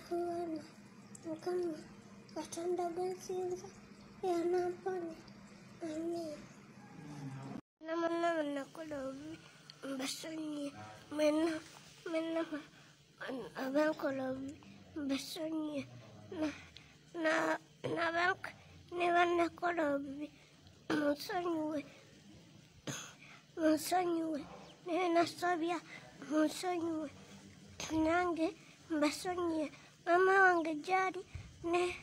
kuona kama Katonda gwensinza yanampone. Amen. Namana nakolobi mbasonye mena abankolobi mbasonye na bank ne banakolobi musonyiwe ne nasabya musonyiwe nange mbasonye mama wange jali ne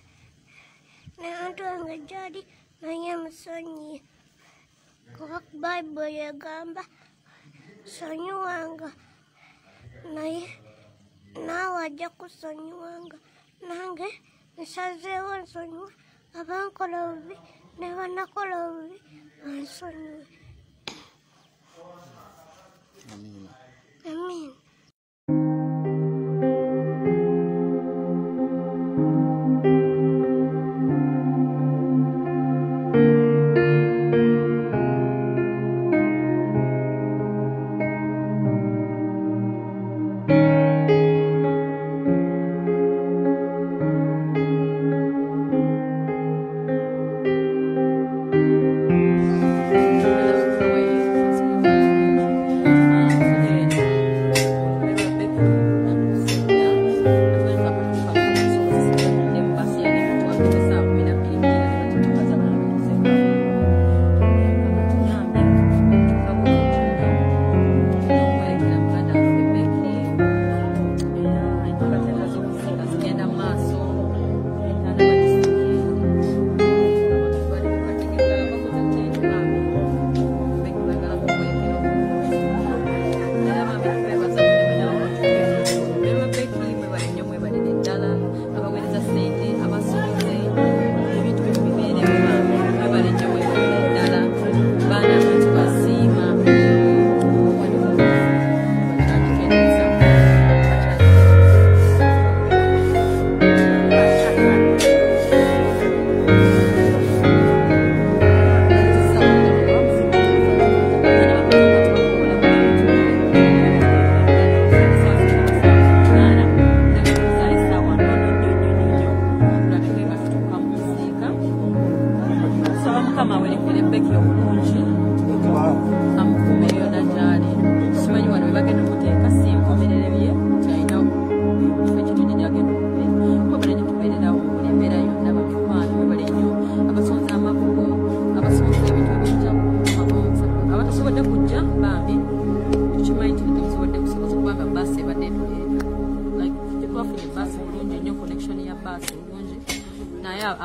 antu wange jali naye musonyiye kuba Bible yagamba sonyiwanga naye nawe ajja kusonyiwanga nange nsazeewo nsonyiwe abankola obubi ne banakola obubi bansonyiwe. Amen.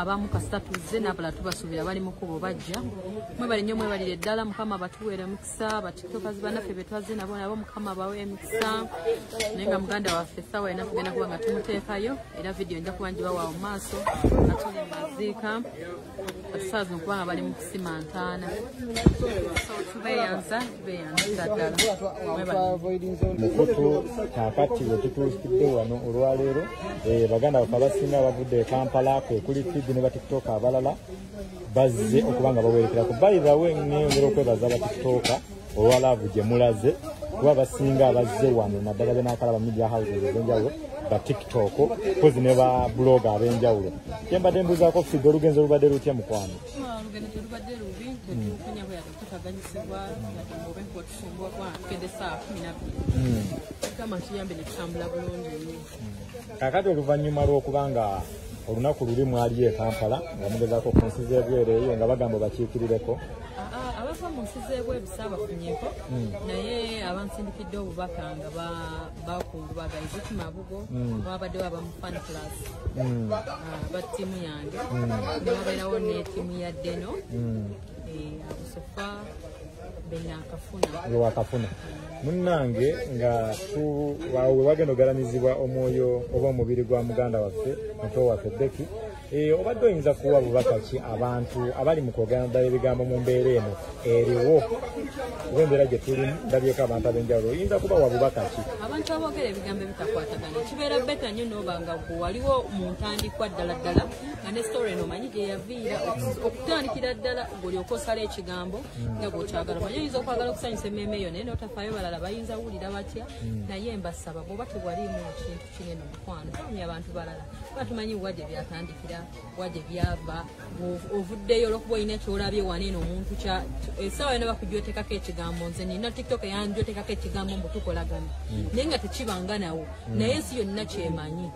abamu kasita tuzze n'abalala tubasuubira bali mu kubo bajja mwebali nnyo mwebalire ddala mukama batuweera emikisa batiktokers bannaffe be twazze nabo mukama bawe emikisa naye nga muganda waffe essaawa ena tugenda kuba nga tumuteekayo era vidiyo nja kuba ngibawa mu maaso nga tuli maziika essaawa zino kubanga bali mu kusima ntaana tubeeyanza ddala mukutu kakati we tutuukidde wano olwaleero baganda baffe abasinga bavudde e Kampala kwe kuli Fidi ne batiktoka abalala bazze okubanga bawerekera ku bayibawe neyongera okwebaza abatiktoka olwalaavu gye mulaze kuba basinga abazze wano naddala benakala ba media houses ez'enjawulo ba tiktok kozi ne ba blog ab'enjawulo kyembadde mbuuzaako Fidi olugenzo olubadde lutya mukwano? Olugenzo lubadde lubi tetufunye bwe yatukaganyisibwa obe okutusumbwa twagende saa 12 kama kiyambe ne tutambula bulungi nnyo. Kakati oluvannyuma lw'okubanga olunaku luli mwali e Kampala nga mugezaako ku nsi z'ebweru eyo nga bagamba bakiikirireko abava mu nsi z'ebweru saabafunyeko naye abansindikidde obubaka nga bakungubagaiza kimabugo babaddewo abamu fan class ba ttiimu yange newabeerawo ne ttiimu ya Deno abusofa lwakafuna munnange nga we wagenda ogalamizibwa omwoyo oba omubiri gwa muganda waffe muto waffe Becky obadde oyinza kuwa bubaka ki abantu abali mu kwogera naddala ebigambo mu mbeera eno eriwo kuba embeera gye tulimu ndabyeko abantu ab'enjawulo oyinza kubawa bubaka ki abantu aboogera ebigambo ebitakwatagana kibeera beta nnyo n'oba nga gwe waliwo mu ntandikwa ddala ddala nga ne story eno omanyi gye yaviira okutandikira ddala ng'olyoka osala ekigambo nga bw'okyagala omanyi oyinza okwagala okusanyusa emmeeme eyo naye n'otafaayo balala bayinza wulira batya naye mbasaba bw'oba tewaliimu kintu kinene mukwano tamanya abantu balala kuba tumanyi wa gye byatandikira wa gye byava ovuddeyo olwokuba olina kyolabye waneeno omuntu essaawa yona bakujyotekako ekigambo nze nina tiktok yanjotekako ekigambo mbu tukolagana naye nga tekibanga nawo naye ensi yonna kyemanyi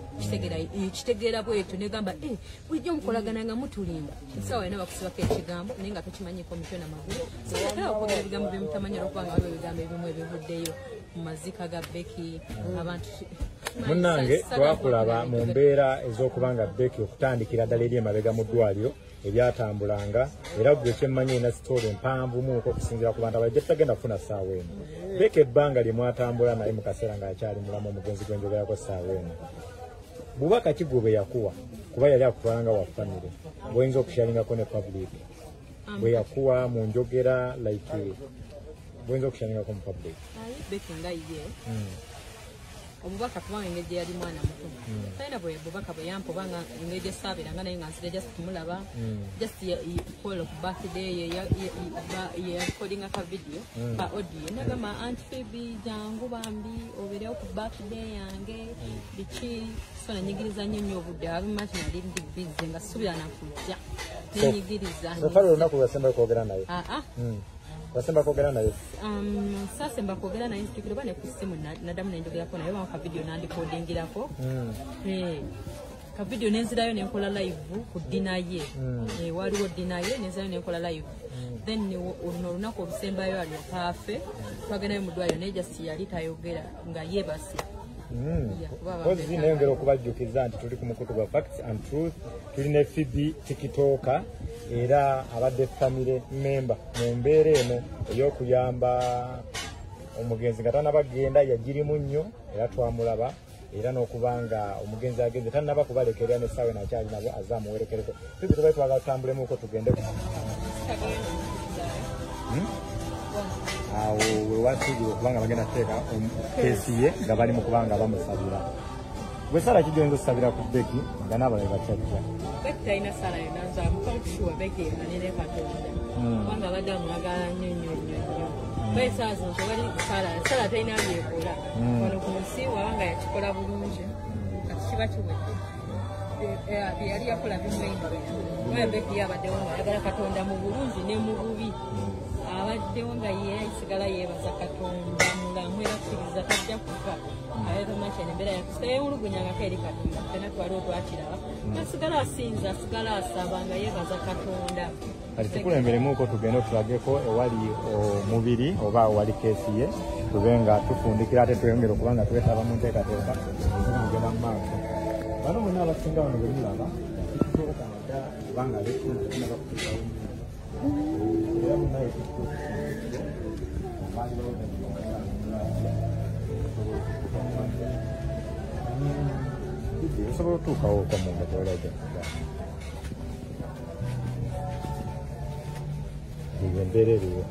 kitegeera bwetyo negamba bulijjo mukolagana nga mutulimba essaawa yona bakusibako ekigambo naye nga tokimanyiko mitwe namagulu sekera okwogera ebigambo byemutamanyi olwokuba nga waliwo ebigambo ebimu ebivuddeyo mu mazika ga Becky abantu munnange twakulaba mu mbeera ez'okuba nga Becky okutandikira ddala eri emabega mu ddwaliro ebyatambulanga era gwe kyemmanyi ena sitoola empanvumuuko okusinziira ku bantu abalala gye tutagenda kufuna ssaawa eno Becky ebbanga lye mwatambula naye mu kaseera ng'akyali mulamu omugenzi gwenjogerako ssaawa eno bubaka ki gwe bwe yakuwa kuba yali akutwalanga wa famire bw'oyinza okushyaringako ne public bwe yakuwa mu njogera like bw'oyinza okushyalingako mu public Becky nga ye omubaka kubanga engeri gye yali mwana muto talina bubaka bwe yampa obanga engeri gye ssaabiranga naye nga nsire just kumulaba just call ku birthday yeyakodinga ka video ka audio nagamba Aunt Phoebe jangu bambi obeerewo ku birthday yange biki so nanyigiriza nnyo obudde abimaki nali ndi busy nga ssuubira nakujja nenyigiriza okale olunaku lwasemba kwogera naye wasemba kwogera naye sasemba kwogera naye nsitukire bane ku ssimu naddamu nenjogerako naye waka video nandikodingirako ka video nenzirayo nenkola live ku dina ye waliwo dina ye nenzirayo nenkola live then oluno olunaku olusembayo alyokafe twagendayo mu ddwaliro naye jasi yali tayogera nga yebase kozi nayongera okubajjukiza nti tuli ku mukutu gwa Facts and Truth tuli ne Phoebe tikitoka era abadde famire member mu mbeera eno ey'okuyamba omugenzi nga tanabagenda yagirimu nnyo era twamulaba era n'okuba nga omugenzi agenze tanaba kubalekerera n'essaawa nakyali nabo azaamuwerekereko Phoebe tubaye twagala tutambulemuko tugende awo wewasuubira okubanga bagenda kuteeka keesi ye nga bali mu kubanga bamusabira gwe sala kigenza osabira ku Becky nga n'abalala bakyajja Becky talina sala yonna nzamukakusuwa Becky emanire Katonda kubanga abadde amwagala nnyo nnyo nnyo nnyo baye essaawa zino tewali sala talina byekola wano ku nsi wabanga yakikola bulungi kati kiba kiwedde yali yakola bimweyingira oyo Becky yabaddewo nga ayagala Katonda mu bulungi ne mu bubi abaddewo nga yesigala yeebaza Katonda mulamu era kkiriza tajja kufa ayetomakyene embeera yakutayewulugunyangako eri Katonda fena twali otwakiraba asigala asinza asigala asaba nga yeebaza Katonda kati tukulemberemuuko tugende otulageko ewali omubiri oba ewali keesi ye tube nga tufundikira ate tweyongera okuba nga twetaba mu nteekateeka ezimugenda mu maaso bano mwenna abasinga wano bwe mulaba tikitoka nadda kubanga betunzi tunaga kutukawo era munaye osobola otuukawo okwamunda tewalaja embeera eriwo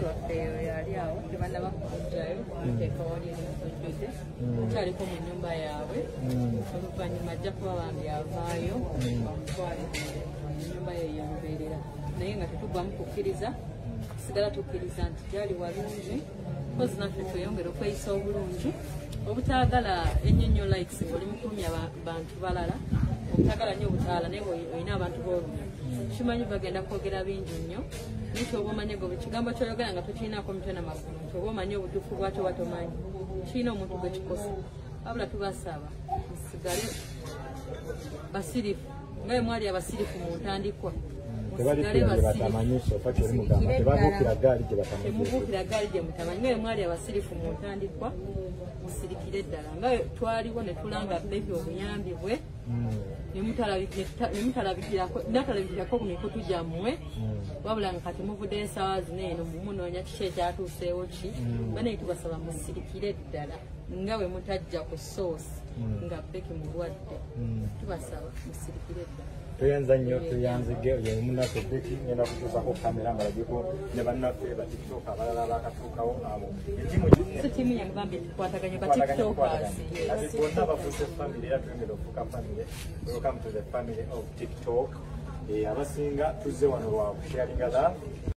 waffe yali awo tebanaba kujjayo ateeka wali erimujjude kyaliko mu nnyumba yaabwe oluvannyuma ajja kuba bambi avaayo bamutwale ennyumba ye yemubeerera naye nga tetugwamu kukkiriza tusigala tukkiriza nti gyali walungi kozi naffe tweyongera okweyisa obulungi obutaagala ennyonnyo likes ngaoli mukumya bantu balala obutagala nnyo obutaala naye olina abantu b'oluna kimanyi bagenda kwogera bingi nnyo nti oba omanyi gwe ekigambo kyoyogera nga tokirinako mitwe namagulu nti oba omanyi obutuufu bwakyo watomanyi kirina omuntu gwe kikosa wabula tubasaba musigale basirifu nga bwe mwali abasirifu mu ntandikwa temubuukira gaali gye mutamanyi nga bwe mwali abasirifu mu ntandikwa musirikire ddala nga twaliwo ne tulanga Becky obuyambi bwe natalabikirako ku mikutu gyammwe wabula nga kati muvuddeyo essaawa zino eno mumunoonya kiki ekyatuuseewo ki banaye tubasaba musirikire ddala nga bwe mutajja ku soosi nga Becky mulwadde tubasaba musirikire dda tuyanza nnyo tuyanzige ye munaffe Becky ngenda kutuusako kamera nga lagiko ne bannaffe ba TikTok abalala bakatuukawo abo tiimu yamugambye tukwataganye ba TikTokers kati bonna bafuuse family era twengera okufuuka family. Welcome to the family of TikTok. Abasinga tuzze wano lwa kusharinga love.